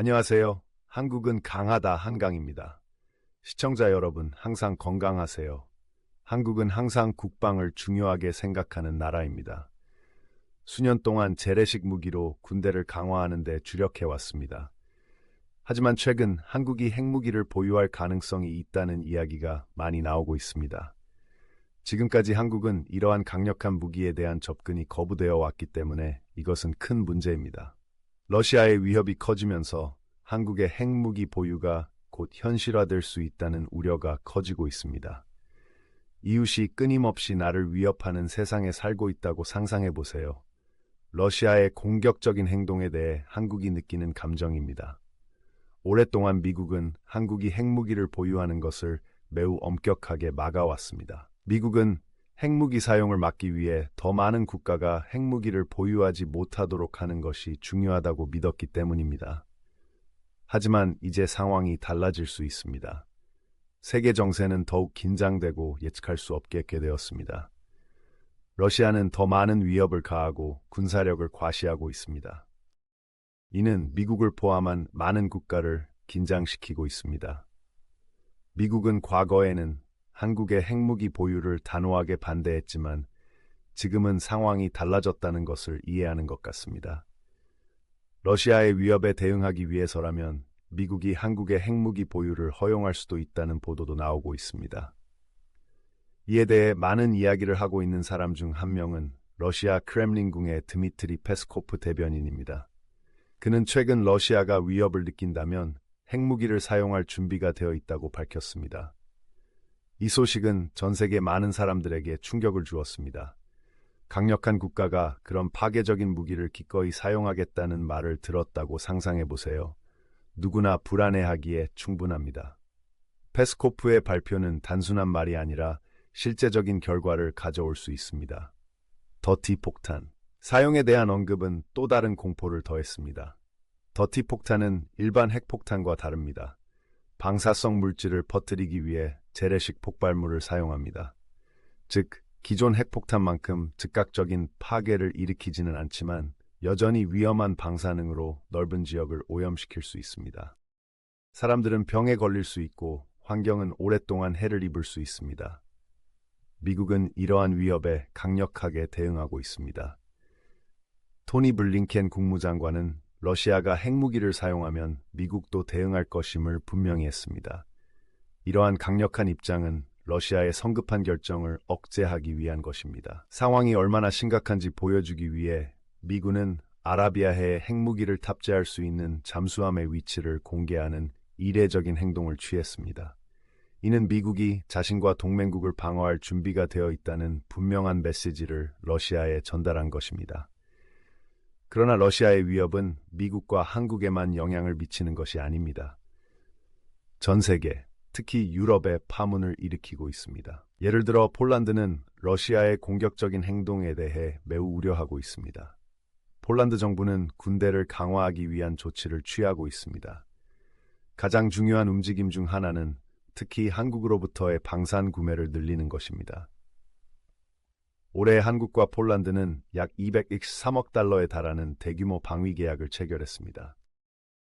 안녕하세요. 한국은 강하다 한강입니다. 시청자 여러분, 항상 건강하세요. 한국은 항상 국방을 중요하게 생각하는 나라입니다. 수년 동안 재래식 무기로 군대를 강화하는 데 주력해왔습니다. 하지만 최근 한국이 핵무기를 보유할 가능성이 있다는 이야기가 많이 나오고 있습니다. 지금까지 한국은 이러한 강력한 무기에 대한 접근이 거부되어 왔기 때문에 이것은 큰 문제입니다. 러시아의 위협이 커지면서 한국의 핵무기 보유가 곧 현실화될 수 있다는 우려가 커지고 있습니다. 이웃이 끊임없이 나를 위협하는 세상에 살고 있다고 상상해 보세요. 러시아의 공격적인 행동에 대해 한국이 느끼는 감정입니다. 오랫동안 미국은 한국이 핵무기를 보유하는 것을 매우 엄격하게 막아왔습니다. 미국은 핵무기 사용을 막기 위해 더 많은 국가가 핵무기를 보유하지 못하도록 하는 것이 중요하다고 믿었기 때문입니다. 하지만 이제 상황이 달라질 수 있습니다. 세계 정세는 더욱 긴장되고 예측할 수 없게 되었습니다. 러시아는 더 많은 위협을 가하고 군사력을 과시하고 있습니다. 이는 미국을 포함한 많은 국가를 긴장시키고 있습니다. 미국은 과거에는 한국의 핵무기 보유를 단호하게 반대했지만 지금은 상황이 달라졌다는 것을 이해하는 것 같습니다. 러시아의 위협에 대응하기 위해서라면 미국이 한국의 핵무기 보유를 허용할 수도 있다는 보도도 나오고 있습니다. 이에 대해 많은 이야기를 하고 있는 사람 중 한 명은 러시아 크렘린궁의 드미트리 페스코프 대변인입니다. 그는 최근 러시아가 위협을 느낀다면 핵무기를 사용할 준비가 되어 있다고 밝혔습니다. 이 소식은 전 세계 많은 사람들에게 충격을 주었습니다. 강력한 국가가 그런 파괴적인 무기를 기꺼이 사용하겠다는 말을 들었다고 상상해 보세요. 누구나 불안해하기에 충분합니다. 페스코프의 발표는 단순한 말이 아니라 실제적인 결과를 가져올 수 있습니다. 더티 폭탄. 사용에 대한 언급은 또 다른 공포를 더했습니다. 더티 폭탄은 일반 핵폭탄과 다릅니다. 방사성 물질을 퍼뜨리기 위해 재래식 폭발물을 사용합니다. 즉, 기존 핵폭탄만큼 즉각적인 파괴를 일으키지는 않지만 여전히 위험한 방사능으로 넓은 지역을 오염시킬 수 있습니다. 사람들은 병에 걸릴 수 있고 환경은 오랫동안 해를 입을 수 있습니다. 미국은 이러한 위협에 강력하게 대응하고 있습니다. 토니 블링켄 국무장관은 러시아가 핵무기를 사용하면 미국도 대응할 것임을 분명히 했습니다. 이러한 강력한 입장은 러시아의 성급한 결정을 억제하기 위한 것입니다. 상황이 얼마나 심각한지 보여주기 위해 미군은 아라비아해에 핵무기를 탑재할 수 있는 잠수함의 위치를 공개하는 이례적인 행동을 취했습니다. 이는 미국이 자신과 동맹국을 방어할 준비가 되어 있다는 분명한 메시지를 러시아에 전달한 것입니다. 그러나 러시아의 위협은 미국과 한국에만 영향을 미치는 것이 아닙니다. 전 세계, 특히 유럽에 파문을 일으키고 있습니다. 예를 들어 폴란드는 러시아의 공격적인 행동에 대해 매우 우려하고 있습니다. 폴란드 정부는 군대를 강화하기 위한 조치를 취하고 있습니다. 가장 중요한 움직임 중 하나는 특히 한국으로부터의 방산 구매를 늘리는 것입니다. 올해 한국과 폴란드는 약 223억 달러에 달하는 대규모 방위 계약을 체결했습니다.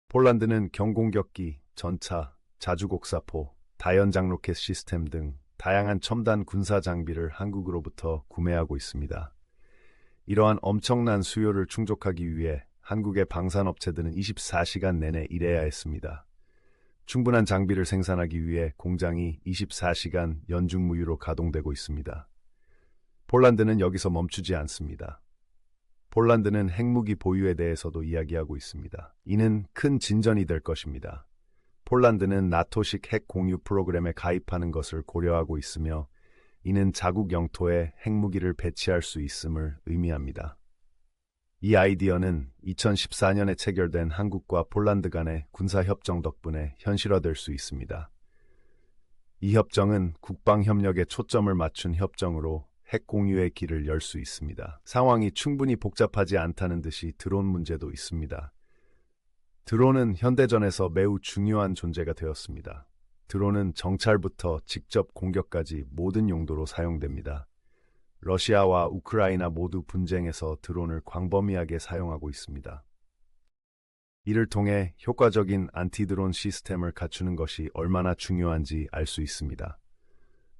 폴란드는 경공격기, 전차, 자주곡사포, 다연장 로켓 시스템 등 다양한 첨단 군사 장비를 한국으로부터 구매하고 있습니다. 이러한 엄청난 수요를 충족하기 위해 한국의 방산업체들은 24시간 내내 일해야 했습니다. 충분한 장비를 생산하기 위해 공장이 24시간 연중무휴로 가동되고 있습니다. 폴란드는 여기서 멈추지 않습니다. 폴란드는 핵무기 보유에 대해서도 이야기하고 있습니다. 이는 큰 진전이 될 것입니다. 폴란드는 나토식 핵 공유 프로그램에 가입하는 것을 고려하고 있으며 이는 자국 영토에 핵무기를 배치할 수 있음을 의미합니다. 이 아이디어는 2014년에 체결된 한국과 폴란드 간의 군사협정 덕분에 현실화될 수 있습니다. 이 협정은 국방협력에 초점을 맞춘 협정으로 핵 공유의 길을 열 수 있습니다. 상황이 충분히 복잡하지 않다는 듯이 드론 문제도 있습니다. 드론은 현대전에서 매우 중요한 존재가 되었습니다. 드론은 정찰부터 직접 공격까지 모든 용도로 사용됩니다. 러시아와 우크라이나 모두 분쟁에서 드론을 광범위하게 사용하고 있습니다. 이를 통해 효과적인 안티드론 시스템을 갖추는 것이 얼마나 중요한지 알 수 있습니다.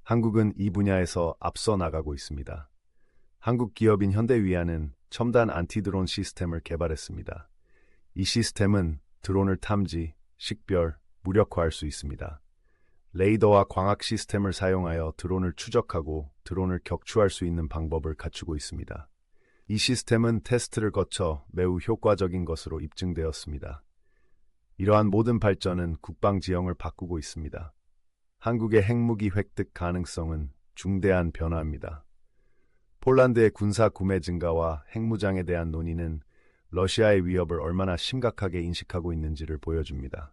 한국은 이 분야에서 앞서 나가고 있습니다. 한국 기업인 현대위아는 첨단 안티드론 시스템을 개발했습니다. 이 시스템은 드론을 탐지, 식별, 무력화할 수 있습니다. 레이더와 광학 시스템을 사용하여 드론을 추적하고 드론을 격추할 수 있는 방법을 갖추고 있습니다. 이 시스템은 테스트를 거쳐 매우 효과적인 것으로 입증되었습니다. 이러한 모든 발전은 국방 지형을 바꾸고 있습니다. 한국의 핵무기 획득 가능성은 중대한 변화입니다. 폴란드의 군사 구매 증가와 핵무장에 대한 논의는 러시아의 위협을 얼마나 심각하게 인식하고 있는지를 보여줍니다.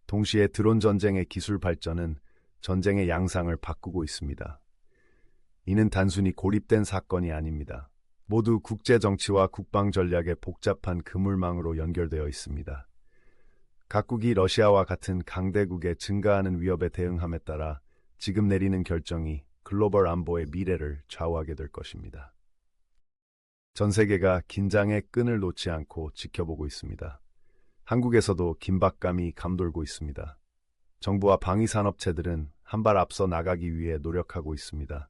동시에 드론 전쟁의 기술 발전은 전쟁의 양상을 바꾸고 있습니다. 이는 단순히 고립된 사건이 아닙니다. 모두 국제 정치와 국방 전략의 복잡한 그물망으로 연결되어 있습니다. 각국이 러시아와 같은 강대국의 증가하는 위협에 대응함에 따라 지금 내리는 결정이 글로벌 안보의 미래를 좌우하게 될 것입니다. 전 세계가 긴장의 끈을 놓지 않고 지켜보고 있습니다. 한국에서도 긴박감이 감돌고 있습니다. 정부와 방위산업체들은 한 발 앞서 나가기 위해 노력하고 있습니다.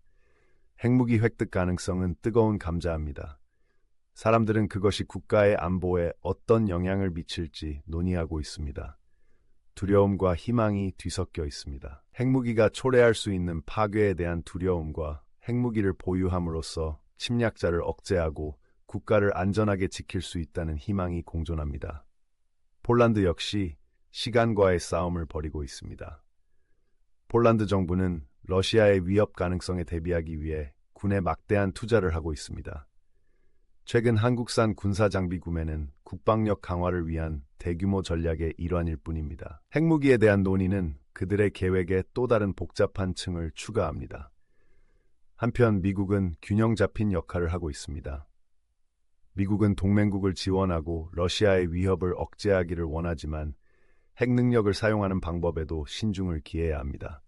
핵무기 획득 가능성은 뜨거운 감자입니다. 사람들은 그것이 국가의 안보에 어떤 영향을 미칠지 논의하고 있습니다. 두려움과 희망이 뒤섞여 있습니다. 핵무기가 초래할 수 있는 파괴에 대한 두려움과 핵무기를 보유함으로써 침략자를 억제하고 국가를 안전하게 지킬 수 있다는 희망이 공존합니다. 폴란드 역시 시간과의 싸움을 벌이고 있습니다. 폴란드 정부는 러시아의 위협 가능성에 대비하기 위해 군에 막대한 투자를 하고 있습니다. 최근 한국산 군사장비 구매는 국방력 강화를 위한 대규모 전략의 일환일 뿐입니다. 핵무기에 대한 논의는 그들의 계획에 또 다른 복잡한 층을 추가합니다. 한편 미국은 균형 잡힌 역할을 하고 있습니다. 미국은 동맹국을 지원하고 러시아의 위협을 억제하기를 원하지만 핵 능력을 사용하는 방법에도 신중을 기해야 합니다.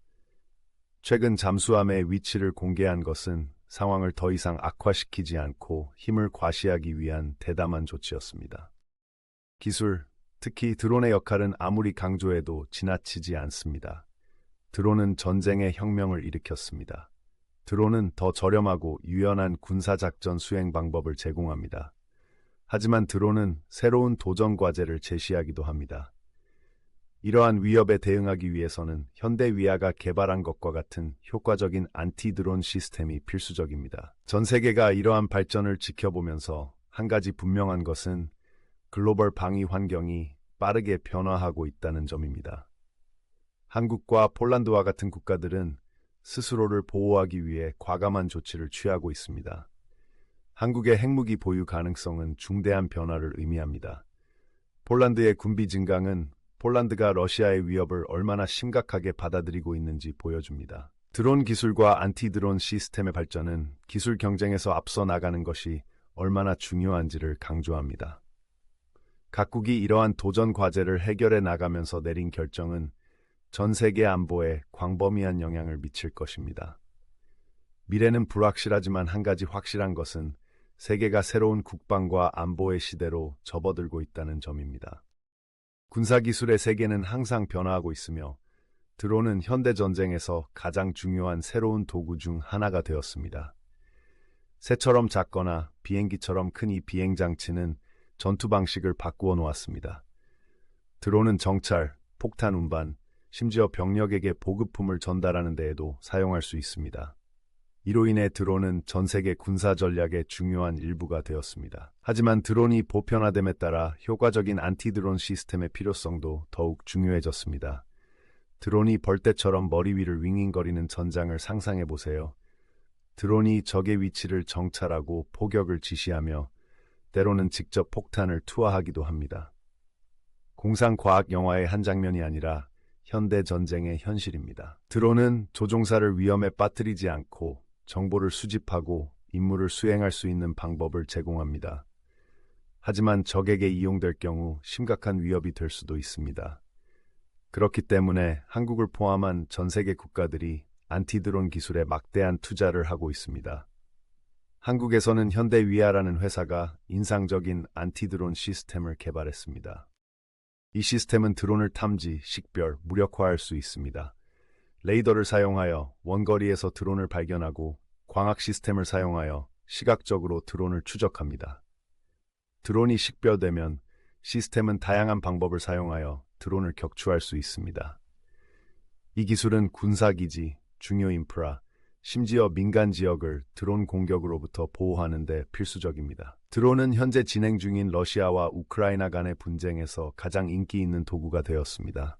최근 잠수함의 위치를 공개한 것은 상황을 더 이상 악화시키지 않고 힘을 과시하기 위한 대담한 조치였습니다. 기술, 특히 드론의 역할은 아무리 강조해도 지나치지 않습니다. 드론은 전쟁의 혁명을 일으켰습니다. 드론은 더 저렴하고 유연한 군사작전 수행 방법을 제공합니다. 하지만 드론은 새로운 도전 과제를 제시하기도 합니다. 이러한 위협에 대응하기 위해서는 현대위아가 개발한 것과 같은 효과적인 안티드론 시스템이 필수적입니다. 전 세계가 이러한 발전을 지켜보면서 한 가지 분명한 것은 글로벌 방위 환경이 빠르게 변화하고 있다는 점입니다. 한국과 폴란드와 같은 국가들은 스스로를 보호하기 위해 과감한 조치를 취하고 있습니다. 한국의 핵무기 보유 가능성은 중대한 변화를 의미합니다. 폴란드의 군비 증강은 폴란드가 러시아의 위협을 얼마나 심각하게 받아들이고 있는지 보여줍니다. 드론 기술과 안티드론 시스템의 발전은 기술 경쟁에서 앞서 나가는 것이 얼마나 중요한지를 강조합니다. 각국이 이러한 도전 과제를 해결해 나가면서 내린 결정은 전 세계 안보에 광범위한 영향을 미칠 것입니다. 미래는 불확실하지만 한 가지 확실한 것은 세계가 새로운 국방과 안보의 시대로 접어들고 있다는 점입니다. 군사기술의 세계는 항상 변화하고 있으며 드론은 현대전쟁에서 가장 중요한 새로운 도구 중 하나가 되었습니다. 새처럼 작거나 비행기처럼 큰 이 비행장치는 전투 방식을 바꾸어 놓았습니다. 드론은 정찰, 폭탄 운반, 심지어 병력에게 보급품을 전달하는 데에도 사용할 수 있습니다. 이로 인해 드론은 전 세계 군사 전략의 중요한 일부가 되었습니다. 하지만 드론이 보편화됨에 따라 효과적인 안티드론 시스템의 필요성도 더욱 중요해졌습니다. 드론이 벌떼처럼 머리 위를 윙윙거리는 전장을 상상해 보세요. 드론이 적의 위치를 정찰하고 포격을 지시하며 때로는 직접 폭탄을 투하하기도 합니다. 공상과학 영화의 한 장면이 아니라 현대 전쟁의 현실입니다. 드론은 조종사를 위험에 빠뜨리지 않고 정보를 수집하고 임무를 수행할 수 있는 방법을 제공합니다. 하지만 적에게 이용될 경우 심각한 위협이 될 수도 있습니다. 그렇기 때문에 한국을 포함한 전 세계 국가들이 안티드론 기술에 막대한 투자를 하고 있습니다. 한국에서는 현대위아라는 회사가 인상적인 안티드론 시스템을 개발했습니다. 이 시스템은 드론을 탐지, 식별, 무력화할 수 있습니다. 레이더를 사용하여 원거리에서 드론을 발견하고 광학 시스템을 사용하여 시각적으로 드론을 추적합니다. 드론이 식별되면 시스템은 다양한 방법을 사용하여 드론을 격추할 수 있습니다. 이 기술은 군사기지, 중요 인프라, 심지어 민간 지역을 드론 공격으로부터 보호하는 데 필수적입니다. 드론은 현재 진행 중인 러시아와 우크라이나 간의 분쟁에서 가장 인기 있는 도구가 되었습니다.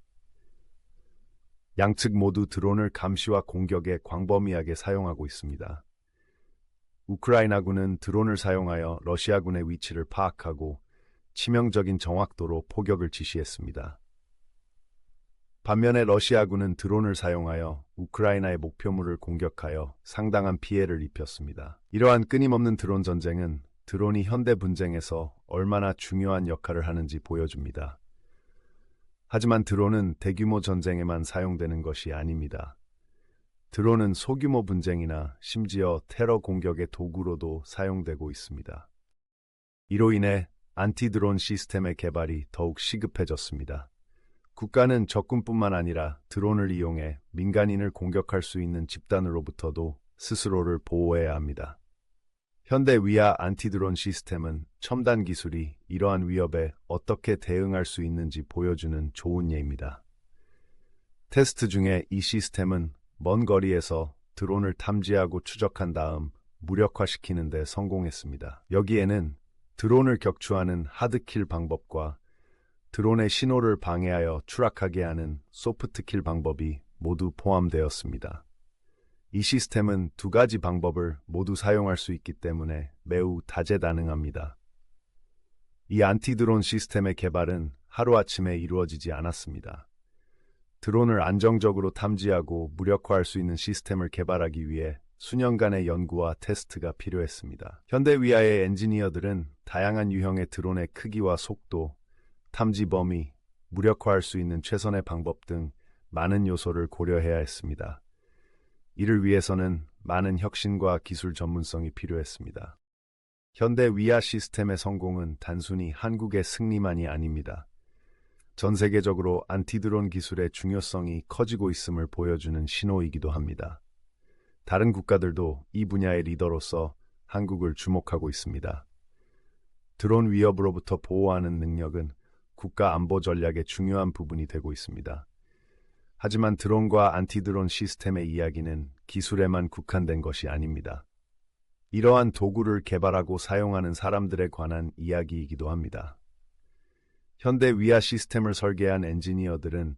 양측 모두 드론을 감시와 공격에 광범위하게 사용하고 있습니다. 우크라이나군은 드론을 사용하여 러시아군의 위치를 파악하고 치명적인 정확도로 포격을 지시했습니다. 반면에 러시아군은 드론을 사용하여 우크라이나의 목표물을 공격하여 상당한 피해를 입혔습니다. 이러한 끊임없는 드론 전쟁은 드론이 현대 분쟁에서 얼마나 중요한 역할을 하는지 보여줍니다. 하지만 드론은 대규모 전쟁에만 사용되는 것이 아닙니다. 드론은 소규모 분쟁이나 심지어 테러 공격의 도구로도 사용되고 있습니다. 이로 인해 안티드론 시스템의 개발이 더욱 시급해졌습니다. 국가는 적군뿐만 아니라 드론을 이용해 민간인을 공격할 수 있는 집단으로부터도 스스로를 보호해야 합니다. 현대 위아 안티드론 시스템은 첨단 기술이 이러한 위협에 어떻게 대응할 수 있는지 보여주는 좋은 예입니다. 테스트 중에 이 시스템은 먼 거리에서 드론을 탐지하고 추적한 다음 무력화시키는 데 성공했습니다. 여기에는 드론을 격추하는 하드킬 방법과 드론의 신호를 방해하여 추락하게 하는 소프트킬 방법이 모두 포함되었습니다. 이 시스템은 두 가지 방법을 모두 사용할 수 있기 때문에 매우 다재다능합니다. 이 안티드론 시스템의 개발은 하루아침에 이루어지지 않았습니다. 드론을 안정적으로 탐지하고 무력화할 수 있는 시스템을 개발하기 위해 수년간의 연구와 테스트가 필요했습니다. 현대 위아의 엔지니어들은 다양한 유형의 드론의 크기와 속도, 탐지 범위, 무력화할 수 있는 최선의 방법 등 많은 요소를 고려해야 했습니다. 이를 위해서는 많은 혁신과 기술 전문성이 필요했습니다. 현대 위아 시스템의 성공은 단순히 한국의 승리만이 아닙니다. 전 세계적으로 안티드론 기술의 중요성이 커지고 있음을 보여주는 신호이기도 합니다. 다른 국가들도 이 분야의 리더로서 한국을 주목하고 있습니다. 드론 위협으로부터 보호하는 능력은 국가 안보 전략의 중요한 부분이 되고 있습니다. 하지만 드론과 안티드론 시스템의 이야기는 기술에만 국한된 것이 아닙니다. 이러한 도구를 개발하고 사용하는 사람들에 관한 이야기이기도 합니다. 현대 위아 시스템을 설계한 엔지니어들은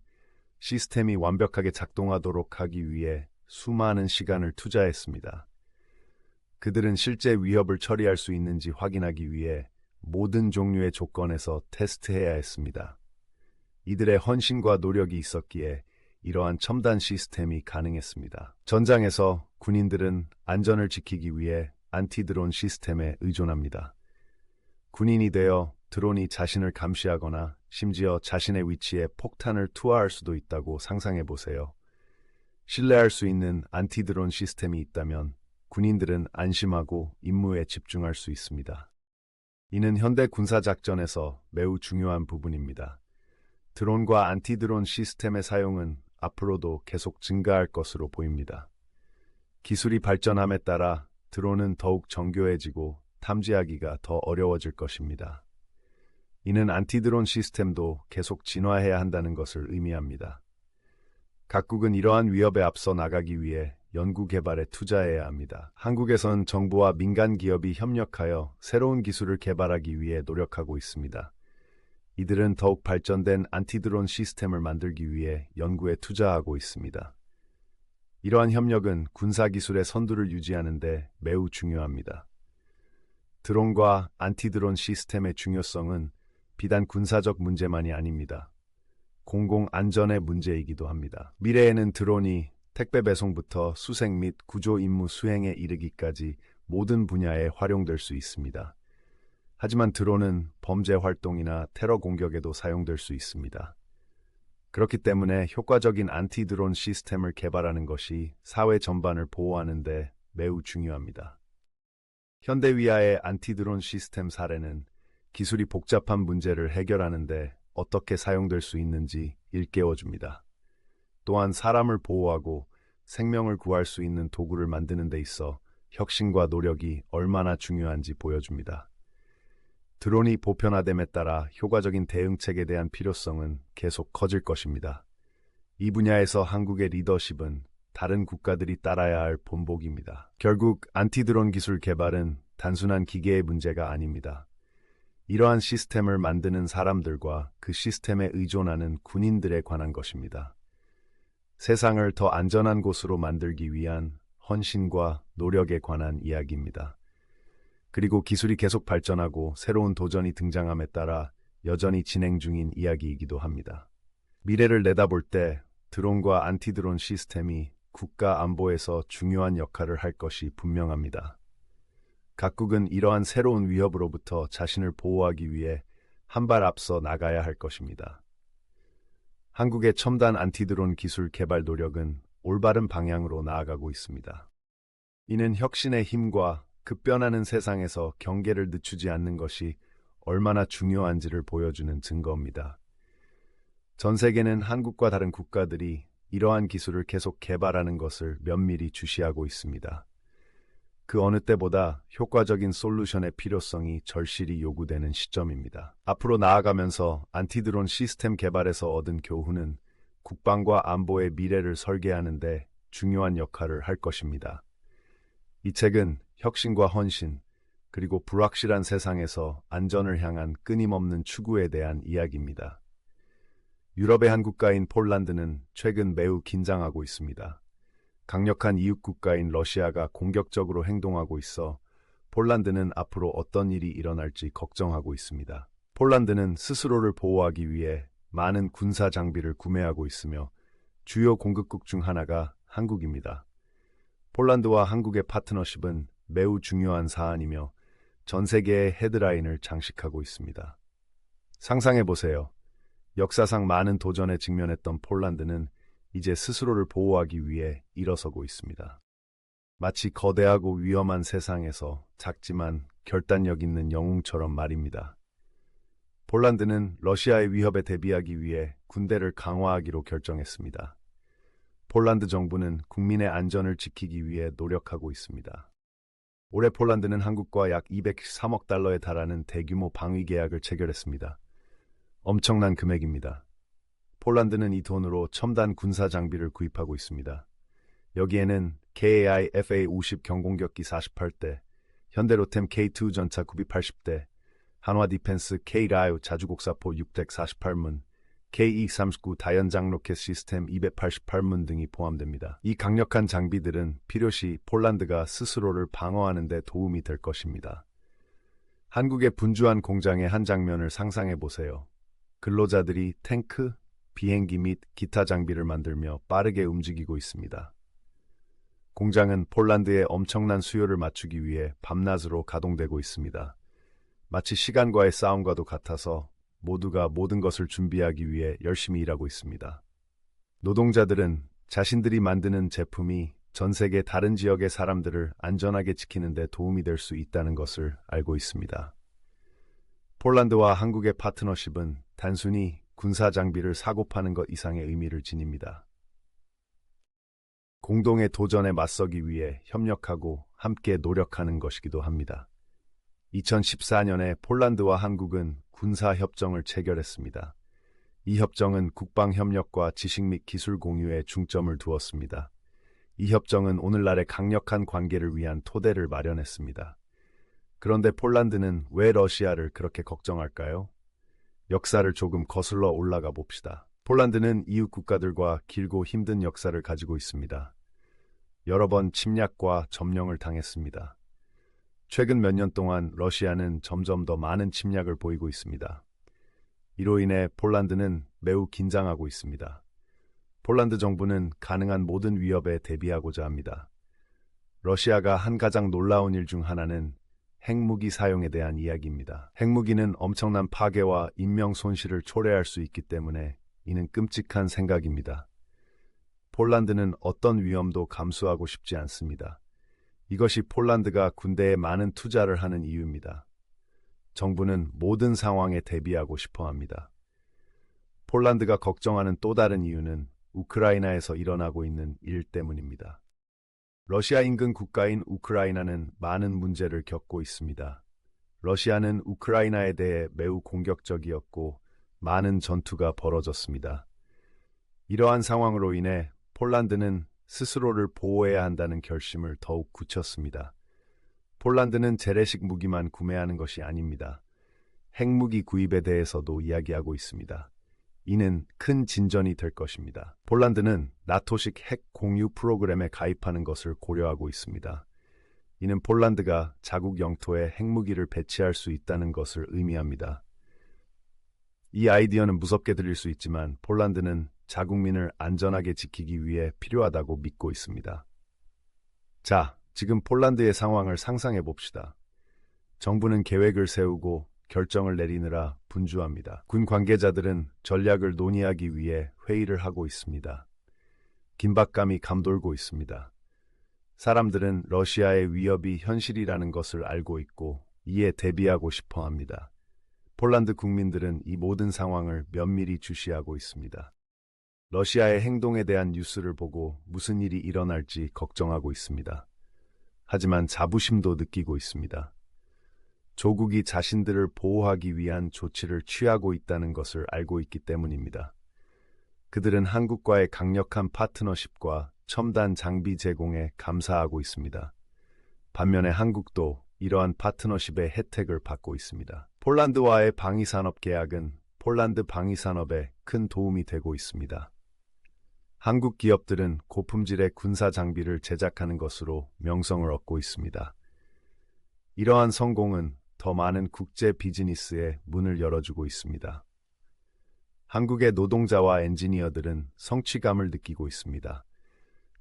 시스템이 완벽하게 작동하도록 하기 위해 수많은 시간을 투자했습니다. 그들은 실제 위협을 처리할 수 있는지 확인하기 위해 모든 종류의 조건에서 테스트해야 했습니다. 이들의 헌신과 노력이 있었기에 이러한 첨단 시스템이 가능했습니다. 전장에서 군인들은 안전을 지키기 위해 안티드론 시스템에 의존합니다. 군인이 되어 드론이 자신을 감시하거나 심지어 자신의 위치에 폭탄을 투하할 수도 있다고 상상해 보세요. 신뢰할 수 있는 안티드론 시스템이 있다면 군인들은 안심하고 임무에 집중할 수 있습니다. 이는 현대 군사작전에서 매우 중요한 부분입니다. 드론과 안티드론 시스템의 사용은 앞으로도 계속 증가할 것으로 보입니다. 기술이 발전함에 따라 드론은 더욱 정교해지고 탐지하기가 더 어려워질 것입니다. 이는 안티드론 시스템도 계속 진화해야 한다는 것을 의미합니다. 각국은 이러한 위협에 앞서 나가기 위해 연구 개발에 투자해야 합니다. 한국에선 정부와 민간 기업이 협력하여 새로운 기술을 개발하기 위해 노력하고 있습니다. 이들은 더욱 발전된 안티드론 시스템을 만들기 위해 연구에 투자하고 있습니다. 이러한 협력은 군사기술의 선두를 유지하는 데 매우 중요합니다. 드론과 안티드론 시스템의 중요성은 비단 군사적 문제만이 아닙니다. 공공안전의 문제이기도 합니다. 미래에는 드론이 택배 배송부터 수색 및 구조 임무 수행에 이르기까지 모든 분야에 활용될 수 있습니다. 하지만 드론은 범죄 활동이나 테러 공격에도 사용될 수 있습니다. 그렇기 때문에 효과적인 안티드론 시스템을 개발하는 것이 사회 전반을 보호하는 데 매우 중요합니다. 현대 위아의 안티드론 시스템 사례는 기술이 복잡한 문제를 해결하는 데 어떻게 사용될 수 있는지 일깨워줍니다. 또한 사람을 보호하고 생명을 구할 수 있는 도구를 만드는 데 있어 혁신과 노력이 얼마나 중요한지 보여줍니다. 드론이 보편화됨에 따라 효과적인 대응책에 대한 필요성은 계속 커질 것입니다. 이 분야에서 한국의 리더십은 다른 국가들이 따라야 할 본보기입니다. 결국 안티드론 기술 개발은 단순한 기계의 문제가 아닙니다. 이러한 시스템을 만드는 사람들과 그 시스템에 의존하는 군인들에 관한 것입니다. 세상을 더 안전한 곳으로 만들기 위한 헌신과 노력에 관한 이야기입니다. 그리고 기술이 계속 발전하고 새로운 도전이 등장함에 따라 여전히 진행 중인 이야기이기도 합니다. 미래를 내다볼 때 드론과 안티드론 시스템이 국가 안보에서 중요한 역할을 할 것이 분명합니다. 각국은 이러한 새로운 위협으로부터 자신을 보호하기 위해 한 발 앞서 나가야 할 것입니다. 한국의 첨단 안티드론 기술 개발 노력은 올바른 방향으로 나아가고 있습니다. 이는 혁신의 힘과 급변하는 세상에서 경계를 늦추지 않는 것이 얼마나 중요한지를 보여주는 증거입니다. 전 세계는 한국과 다른 국가들이 이러한 기술을 계속 개발하는 것을 면밀히 주시하고 있습니다. 그 어느 때보다 효과적인 솔루션의 필요성이 절실히 요구되는 시점입니다. 앞으로 나아가면서 안티드론 시스템 개발에서 얻은 교훈은 국방과 안보의 미래를 설계하는 데 중요한 역할을 할 것입니다. 이 책은 혁신과 헌신, 그리고 불확실한 세상에서 안전을 향한 끊임없는 추구에 대한 이야기입니다. 유럽의 한 국가인 폴란드는 최근 매우 긴장하고 있습니다. 강력한 이웃 국가인 러시아가 공격적으로 행동하고 있어 폴란드는 앞으로 어떤 일이 일어날지 걱정하고 있습니다. 폴란드는 스스로를 보호하기 위해 많은 군사 장비를 구매하고 있으며 주요 공급국 중 하나가 한국입니다. 폴란드와 한국의 파트너십은 매우 중요한 사안이며 전 세계의 헤드라인을 장식하고 있습니다. 상상해 보세요. 역사상 많은 도전에 직면했던 폴란드는 이제 스스로를 보호하기 위해 일어서고 있습니다. 마치 거대하고 위험한 세상에서 작지만 결단력 있는 영웅처럼 말입니다. 폴란드는 러시아의 위협에 대비하기 위해 군대를 강화하기로 결정했습니다. 폴란드 정부는 국민의 안전을 지키기 위해 노력하고 있습니다. 올해 폴란드는 한국과 약 203억 달러에 달하는 대규모 방위 계약을 체결했습니다. 엄청난 금액입니다. 폴란드는 이 돈으로 첨단 군사 장비를 구입하고 있습니다. 여기에는 KAI FA-50 경공격기 48대, 현대로템 K2 전차 구비 80대, 한화 디펜스 K-라유 자주곡사포 648문, KE-39 다연장 로켓 시스템 288문 등이 포함됩니다. 이 강력한 장비들은 필요시 폴란드가 스스로를 방어하는 데 도움이 될 것입니다. 한국의 분주한 공장의 한 장면을 상상해 보세요. 근로자들이 탱크, 비행기 및 기타 장비를 만들며 빠르게 움직이고 있습니다. 공장은 폴란드의 엄청난 수요를 맞추기 위해 밤낮으로 가동되고 있습니다. 마치 시간과의 싸움과도 같아서 모두가 모든 것을 준비하기 위해 열심히 일하고 있습니다. 노동자들은 자신들이 만드는 제품이 전 세계 다른 지역의 사람들을 안전하게 지키는 데 도움이 될 수 있다는 것을 알고 있습니다. 폴란드와 한국의 파트너십은 단순히 군사 장비를 사고 파는 것 이상의 의미를 지닙니다. 공동의 도전에 맞서기 위해 협력하고 함께 노력하는 것이기도 합니다. 2014년에 폴란드와 한국은 군사협정을 체결했습니다. 이 협정은 국방협력과 지식 및 기술 공유에 중점을 두었습니다. 이 협정은 오늘날의 강력한 관계를 위한 토대를 마련했습니다. 그런데 폴란드는 왜 러시아를 그렇게 걱정할까요? 역사를 조금 거슬러 올라가 봅시다. 폴란드는 이웃 국가들과 길고 힘든 역사를 가지고 있습니다. 여러 번 침략과 점령을 당했습니다. 최근 몇 년 동안 러시아는 점점 더 많은 침략을 보이고 있습니다. 이로 인해 폴란드는 매우 긴장하고 있습니다. 폴란드 정부는 가능한 모든 위협에 대비하고자 합니다. 러시아가 한 가장 놀라운 일 중 하나는 핵무기 사용에 대한 이야기입니다. 핵무기는 엄청난 파괴와 인명 손실을 초래할 수 있기 때문에 이는 끔찍한 생각입니다. 폴란드는 어떤 위험도 감수하고 싶지 않습니다. 이것이 폴란드가 군대에 많은 투자를 하는 이유입니다. 정부는 모든 상황에 대비하고 싶어 합니다. 폴란드가 걱정하는 또 다른 이유는 우크라이나에서 일어나고 있는 일 때문입니다. 러시아 인근 국가인 우크라이나는 많은 문제를 겪고 있습니다. 러시아는 우크라이나에 대해 매우 공격적이었고 많은 전투가 벌어졌습니다. 이러한 상황으로 인해 폴란드는 스스로를 보호해야 한다는 결심을 더욱 굳혔습니다. 폴란드는 재래식 무기만 구매하는 것이 아닙니다. 핵무기 구입에 대해서도 이야기하고 있습니다. 이는 큰 진전이 될 것입니다. 폴란드는 나토식 핵 공유 프로그램에 가입하는 것을 고려하고 있습니다. 이는 폴란드가 자국 영토에 핵무기를 배치할 수 있다는 것을 의미합니다. 이 아이디어는 무섭게 들릴 수 있지만 폴란드는 자국민을 안전하게 지키기 위해 필요하다고 믿고 있습니다. 자, 지금 폴란드의 상황을 상상해 봅시다. 정부는 계획을 세우고 결정을 내리느라 분주합니다. 군 관계자들은 전략을 논의하기 위해 회의를 하고 있습니다. 긴박감이 감돌고 있습니다. 사람들은 러시아의 위협이 현실이라는 것을 알고 있고 이에 대비하고 싶어 합니다. 폴란드 국민들은 이 모든 상황을 면밀히 주시하고 있습니다. 러시아의 행동에 대한 뉴스를 보고 무슨 일이 일어날지 걱정하고 있습니다. 하지만 자부심도 느끼고 있습니다. 조국이 자신들을 보호하기 위한 조치를 취하고 있다는 것을 알고 있기 때문입니다. 그들은 한국과의 강력한 파트너십과 첨단 장비 제공에 감사하고 있습니다. 반면에 한국도 이러한 파트너십의 혜택을 받고 있습니다. 폴란드와의 방위산업 계약은 폴란드 방위산업에 큰 도움이 되고 있습니다. 한국 기업들은 고품질의 군사 장비를 제작하는 것으로 명성을 얻고 있습니다. 이러한 성공은 더 많은 국제 비즈니스에 문을 열어주고 있습니다. 한국의 노동자와 엔지니어들은 성취감을 느끼고 있습니다.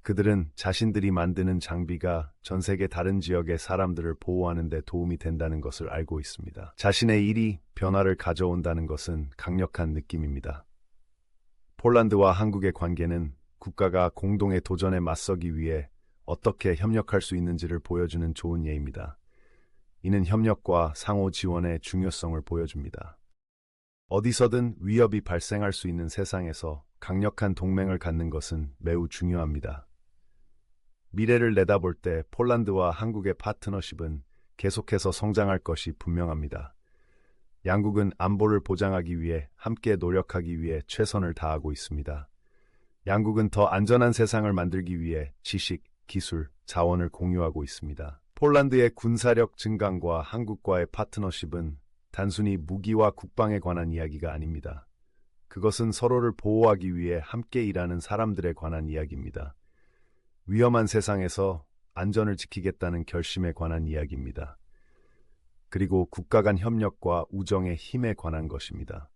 그들은 자신들이 만드는 장비가 전 세계 다른 지역의 사람들을 보호하는 데 도움이 된다는 것을 알고 있습니다. 자신의 일이 변화를 가져온다는 것은 강력한 느낌입니다. 폴란드와 한국의 관계는 국가가 공동의 도전에 맞서기 위해 어떻게 협력할 수 있는지를 보여주는 좋은 예입니다. 이는 협력과 상호 지원의 중요성을 보여줍니다. 어디서든 위협이 발생할 수 있는 세상에서 강력한 동맹을 갖는 것은 매우 중요합니다. 미래를 내다볼 때 폴란드와 한국의 파트너십은 계속해서 성장할 것이 분명합니다. 양국은 안보를 보장하기 위해 함께 노력하기 위해 최선을 다하고 있습니다. 양국은 더 안전한 세상을 만들기 위해 지식, 기술, 자원을 공유하고 있습니다. 폴란드의 군사력 증강과 한국과의 파트너십은 단순히 무기와 국방에 관한 이야기가 아닙니다. 그것은 서로를 보호하기 위해 함께 일하는 사람들에 관한 이야기입니다. 위험한 세상에서 안전을 지키겠다는 결심에 관한 이야기입니다. 그리고 국가 간 협력과 우정의 힘에 관한 것입니다.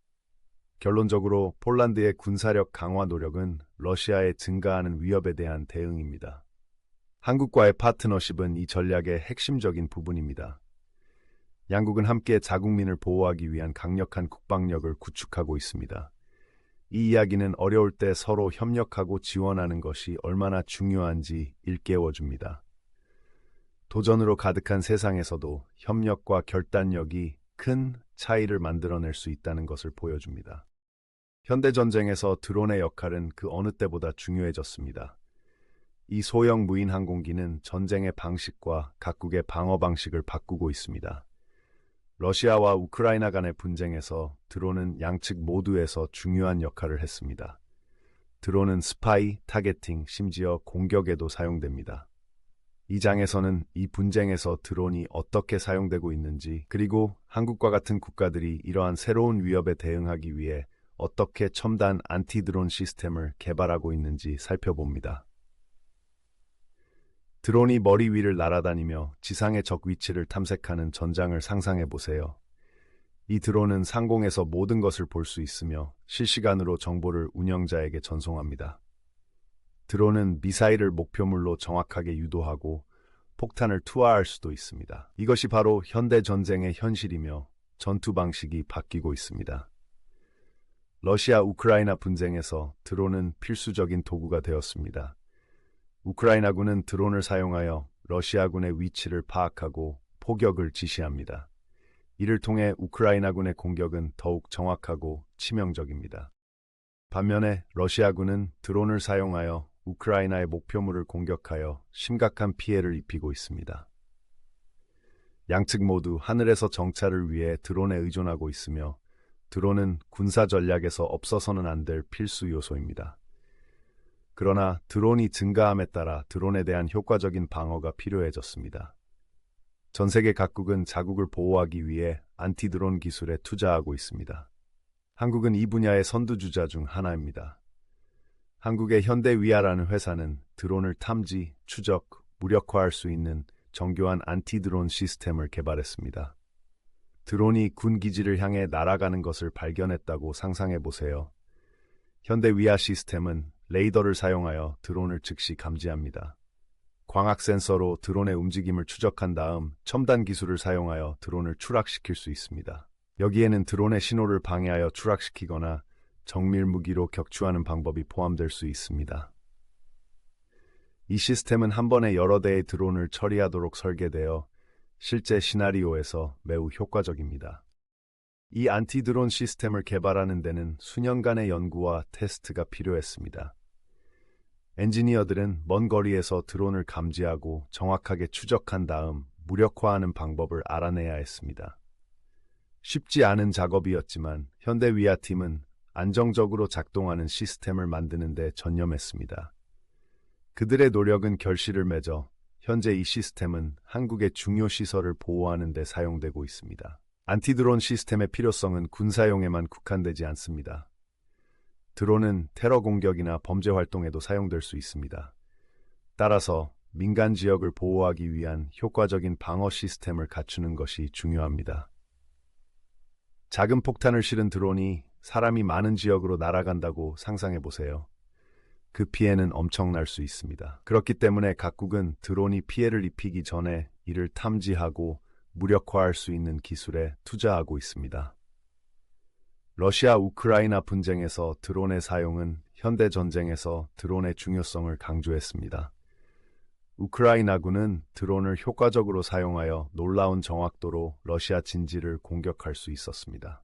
결론적으로 폴란드의 군사력 강화 노력은 러시아의 증가하는 위협에 대한 대응입니다. 한국과의 파트너십은 이 전략의 핵심적인 부분입니다. 양국은 함께 자국민을 보호하기 위한 강력한 국방력을 구축하고 있습니다. 이 이야기는 어려울 때 서로 협력하고 지원하는 것이 얼마나 중요한지 일깨워줍니다. 도전으로 가득한 세상에서도 협력과 결단력이 큰 차이를 만들어낼 수 있다는 것을 보여줍니다. 현대전쟁에서 드론의 역할은 그 어느 때보다 중요해졌습니다. 이 소형 무인 항공기는 전쟁의 방식과 각국의 방어 방식을 바꾸고 있습니다. 러시아와 우크라이나 간의 분쟁에서 드론은 양측 모두에서 중요한 역할을 했습니다. 드론은 스파이, 타겟팅, 심지어 공격에도 사용됩니다. 이 장에서는 이 분쟁에서 드론이 어떻게 사용되고 있는지, 그리고 한국과 같은 국가들이 이러한 새로운 위협에 대응하기 위해 어떻게 첨단 안티드론 시스템을 개발하고 있는지 살펴봅니다. 드론이 머리 위를 날아다니며 지상의 적 위치를 탐색하는 전장을 상상해 보세요. 이 드론은 상공에서 모든 것을 볼 수 있으며 실시간으로 정보를 운영자에게 전송합니다. 드론은 미사일을 목표물로 정확하게 유도하고 폭탄을 투하할 수도 있습니다. 이것이 바로 현대 전쟁의 현실이며 전투 방식이 바뀌고 있습니다. 러시아 우크라이나 분쟁에서 드론은 필수적인 도구가 되었습니다. 우크라이나군은 드론을 사용하여 러시아군의 위치를 파악하고 포격을 지시합니다. 이를 통해 우크라이나군의 공격은 더욱 정확하고 치명적입니다. 반면에 러시아군은 드론을 사용하여 우크라이나의 목표물을 공격하여 심각한 피해를 입히고 있습니다. 양측 모두 하늘에서 정찰을 위해 드론에 의존하고 있으며 드론은 군사 전략에서 없어서는 안 될 필수 요소입니다. 그러나 드론이 증가함에 따라 드론에 대한 효과적인 방어가 필요해졌습니다. 전 세계 각국은 자국을 보호하기 위해 안티드론 기술에 투자하고 있습니다. 한국은 이 분야의 선두주자 중 하나입니다. 한국의 현대위아라는 회사는 드론을 탐지, 추적, 무력화할 수 있는 정교한 안티드론 시스템을 개발했습니다. 드론이 군 기지를 향해 날아가는 것을 발견했다고 상상해 보세요. 현대위아 시스템은 레이더를 사용하여 드론을 즉시 감지합니다. 광학 센서로 드론의 움직임을 추적한 다음 첨단 기술을 사용하여 드론을 추락시킬 수 있습니다. 여기에는 드론의 신호를 방해하여 추락시키거나 정밀 무기로 격추하는 방법이 포함될 수 있습니다. 이 시스템은 한 번에 여러 대의 드론을 처리하도록 설계되어 실제 시나리오에서 매우 효과적입니다. 이 안티드론 시스템을 개발하는 데는 수년간의 연구와 테스트가 필요했습니다. 엔지니어들은 먼 거리에서 드론을 감지하고 정확하게 추적한 다음 무력화하는 방법을 알아내야 했습니다. 쉽지 않은 작업이었지만 현대위아팀은 안정적으로 작동하는 시스템을 만드는 데 전념했습니다. 그들의 노력은 결실을 맺어 현재 이 시스템은 한국의 중요 시설을 보호하는 데 사용되고 있습니다. 안티드론 시스템의 필요성은 군사용에만 국한되지 않습니다. 드론은 테러 공격이나 범죄 활동에도 사용될 수 있습니다. 따라서 민간 지역을 보호하기 위한 효과적인 방어 시스템을 갖추는 것이 중요합니다. 작은 폭탄을 실은 드론이 사람이 많은 지역으로 날아간다고 상상해 보세요. 그 피해는 엄청날 수 있습니다. 그렇기 때문에 각국은 드론이 피해를 입히기 전에 이를 탐지하고 무력화할 수 있는 기술에 투자하고 있습니다. 러시아 우크라이나 분쟁에서 드론의 사용은 현대 전쟁에서 드론의 중요성을 강조했습니다. 우크라이나군은 드론을 효과적으로 사용하여 놀라운 정확도로 러시아 진지를 공격할 수 있었습니다.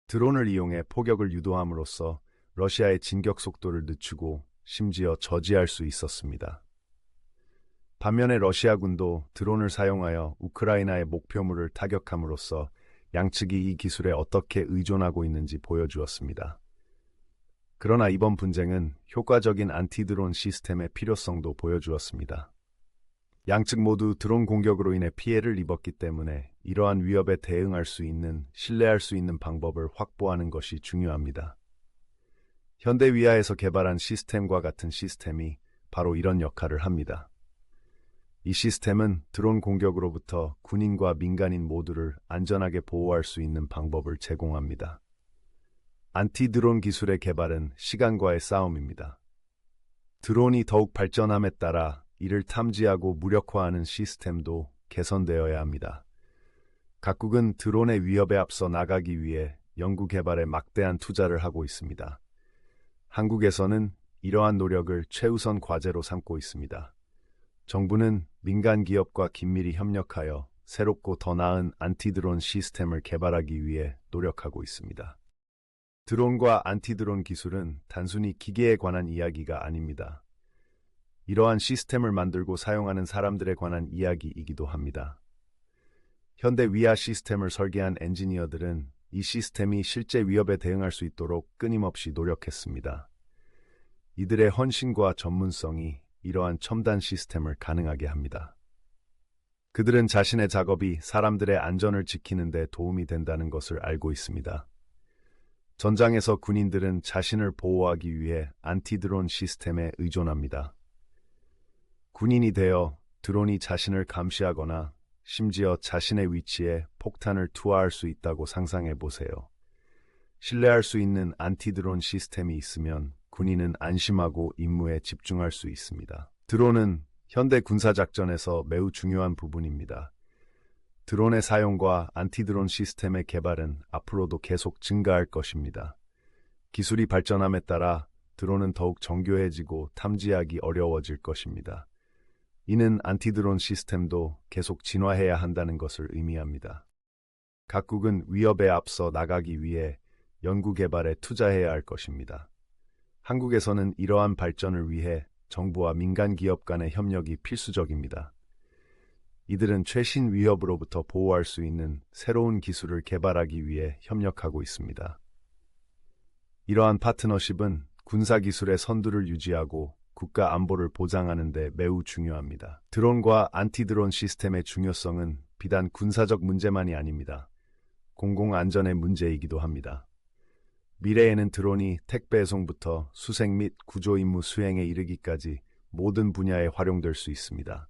드론을 이용해 포격을 유도함으로써 러시아의 진격 속도를 늦추고 심지어 저지할 수 있었습니다. 반면에 러시아군도 드론을 사용하여 우크라이나의 목표물을 타격함으로써 양측이 이 기술에 어떻게 의존하고 있는지 보여주었습니다. 그러나 이번 분쟁은 효과적인 안티드론 시스템의 필요성도 보여주었습니다. 양측 모두 드론 공격으로 인해 피해를 입었기 때문에 이러한 위협에 대응할 수 있는, 신뢰할 수 있는 방법을 확보하는 것이 중요합니다. 현대위아에서 개발한 시스템과 같은 시스템이 바로 이런 역할을 합니다. 이 시스템은 드론 공격으로부터 군인과 민간인 모두를 안전하게 보호할 수 있는 방법을 제공합니다. 안티드론 기술의 개발은 시간과의 싸움입니다. 드론이 더욱 발전함에 따라 이를 탐지하고 무력화하는 시스템도 개선되어야 합니다. 각국은 드론의 위협에 앞서 나가기 위해 연구 개발에 막대한 투자를 하고 있습니다. 한국에서는 이러한 노력을 최우선 과제로 삼고 있습니다. 정부는 민간 기업과 긴밀히 협력하여 새롭고 더 나은 안티드론 시스템을 개발하기 위해 노력하고 있습니다. 드론과 안티드론 기술은 단순히 기계에 관한 이야기가 아닙니다. 이러한 시스템을 만들고 사용하는 사람들에 관한 이야기이기도 합니다. 현대 위아 시스템을 설계한 엔지니어들은 이 시스템이 실제 위협에 대응할 수 있도록 끊임없이 노력했습니다. 이들의 헌신과 전문성이 이러한 첨단 시스템을 가능하게 합니다. 그들은 자신의 작업이 사람들의 안전을 지키는 데 도움이 된다는 것을 알고 있습니다. 전장에서 군인들은 자신을 보호하기 위해 안티드론 시스템에 의존합니다. 군인이 되어 드론이 자신을 감시하거나 심지어 자신의 위치에 폭탄을 투하할 수 있다고 상상해 보세요. 신뢰할 수 있는 안티드론 시스템이 있으면 군인은 안심하고 임무에 집중할 수 있습니다. 드론은 현대 군사작전에서 매우 중요한 부분입니다. 드론의 사용과 안티드론 시스템의 개발은 앞으로도 계속 증가할 것입니다. 기술이 발전함에 따라 드론은 더욱 정교해지고 탐지하기 어려워질 것입니다. 이는 안티드론 시스템도 계속 진화해야 한다는 것을 의미합니다. 각국은 위협에 앞서 나가기 위해 연구 개발에 투자해야 할 것입니다. 한국에서는 이러한 발전을 위해 정부와 민간 기업 간의 협력이 필수적입니다. 이들은 최신 위협으로부터 보호할 수 있는 새로운 기술을 개발하기 위해 협력하고 있습니다. 이러한 파트너십은 군사기술의 선두를 유지하고 국가 안보를 보장하는 데 매우 중요합니다. 드론과 안티드론 시스템의 중요성은 비단 군사적 문제만이 아닙니다. 공공안전의 문제이기도 합니다. 미래에는 드론이 택배 배송부터 수색 및 구조 임무 수행에 이르기까지 모든 분야에 활용될 수 있습니다.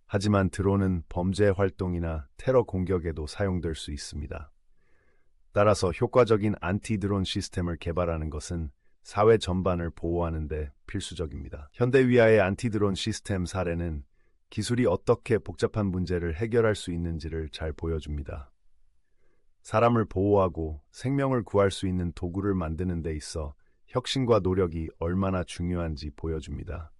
하지만 드론은 범죄 활동이나 테러 공격에도 사용될 수 있습니다. 따라서 효과적인 안티드론 시스템을 개발하는 것은 사회 전반을 보호하는 데 필수적입니다. 현대 위아의 안티드론 시스템 사례는 기술이 어떻게 복잡한 문제를 해결할 수 있는지를 잘 보여줍니다. 사람을 보호하고 생명을 구할 수 있는 도구를 만드는 데 있어 혁신과 노력이 얼마나 중요한지 보여줍니다.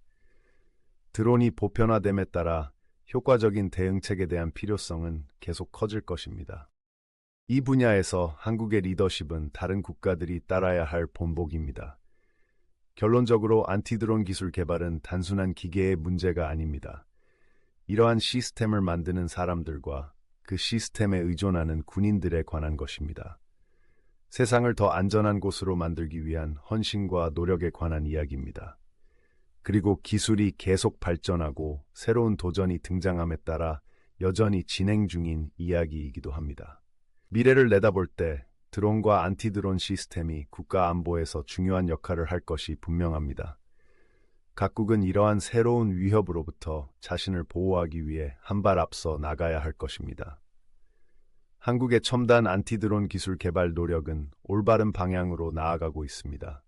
드론이 보편화됨에 따라 효과적인 대응책에 대한 필요성은 계속 커질 것입니다. 이 분야에서 한국의 리더십은 다른 국가들이 따라야 할 본보기입니다. 결론적으로 안티드론 기술 개발은 단순한 기계의 문제가 아닙니다. 이러한 시스템을 만드는 사람들과 그 시스템에 의존하는 군인들에 관한 것입니다. 세상을 더 안전한 곳으로 만들기 위한 헌신과 노력에 관한 이야기입니다. 그리고 기술이 계속 발전하고 새로운 도전이 등장함에 따라 여전히 진행 중인 이야기이기도 합니다. 미래를 내다볼 때 드론과 안티드론 시스템이 국가 안보에서 중요한 역할을 할 것이 분명합니다. 각국은 이러한 새로운 위협으로부터 자신을 보호하기 위해 한 발 앞서 나가야 할 것입니다. 한국의 첨단 안티드론 기술 개발 노력은 올바른 방향으로 나아가고 있습니다.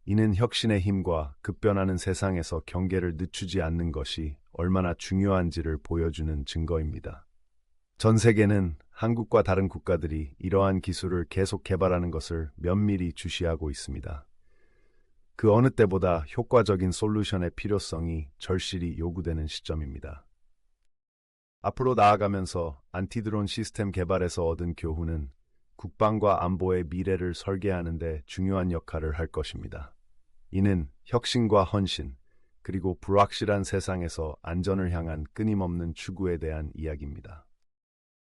이는 혁신의 힘과 급변하는 세상에서 경계를 늦추지 않는 것이 얼마나 중요한지를 보여주는 증거입니다. 전 세계는 한국과 다른 국가들이 이러한 기술을 계속 개발하는 것을 면밀히 주시하고 있습니다. 그 어느 때보다 효과적인 솔루션의 필요성이 절실히 요구되는 시점입니다. 앞으로 나아가면서 안티드론 시스템 개발에서 얻은 교훈은 국방과 안보의 미래를 설계하는 데 중요한 역할을 할 것입니다. 이는 혁신과 헌신, 그리고 불확실한 세상에서 안전을 향한 끊임없는 추구에 대한 이야기입니다.